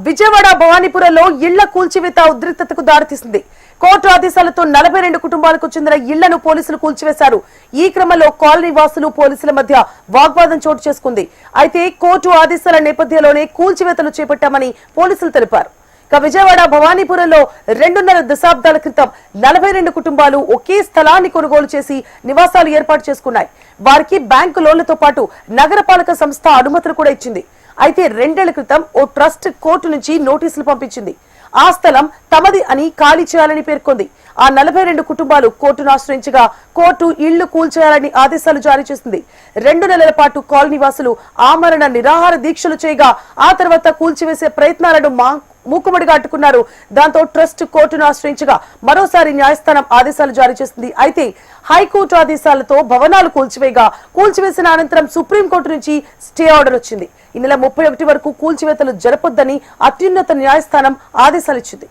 విజయవాడ భవానీపురంలో ఇళ్ల కూల్చివేత ఉద్రిక్తతకు దారితీసింది. కోర్టు ఆదేశాలతో 42 కుటుంబాలకు చెందిన ఇళ్లను పోలీసులు కూల్చివేశారు. ఈ క్రమంలో కాలనీ వాసులు పోలీసుల మధ్య వాగ్వాదం చోటు చేసుకుంది. అయితే కోర్టు ఆదేశాల నేపథ్యంలోనే కూల్చివేతలు చేపట్టామని పోలీసులు తెలిపారు. విజయవాడ భవానీపురంలో 2.5 దశాబ్దాల క్రితం 42 కుటుంబాలు ఒకే స్థలాన్ని కొనుగోలు చేసి నివాసాలు ఏర్పాటు చేసుకున్నాయి. వారికి బ్యాంకు లోన్లతో పాటు నగరపాలక సంస్థ అనుమతులు కూడా ఇచ్చింది. అయితే 2 ఏళ్ల క్రితం ఓ ట్రస్ట్ కోర్టు నుంచి నోటీసులు పంపించింది. ఆ స్థలం తమది అని ఖాళీ చేయాలని పేర్కొంది. ఆ 42 కుటుంబాలు కోర్టును ఆశ్రయించగా కోర్టు ఇళ్లు కూల్చేయాలని ఆదేశాలు జారీ చేసింది. 2 నెలల పాటు కాలనీ వాసులు ఆమరణ నిరాహార దీక్షలు చేయగా ఆ తర్వాత కూల్చివేసే ప్రయత్నాలను మూకుమ్మడిగా అడ్డుకున్నారు. దాంతో ట్రస్ట్ కోర్టును ఆశ్రయించగా మరోసారి న్యాయస్థానం ఆదేశాలు జారీ చేసింది. అయితే హైకోర్టు ఆదేశాలతో భవనాలు కూల్చివేసిన అనంతరం సుప్రీంకోర్టు నుంచి స్టే ఆర్డర్ వచ్చింది. ఈ నెల 31 వరకు కూల్చివేతలు జరపొద్దని అత్యున్నత న్యాయస్థానం ఆదేశాలిచ్చింది.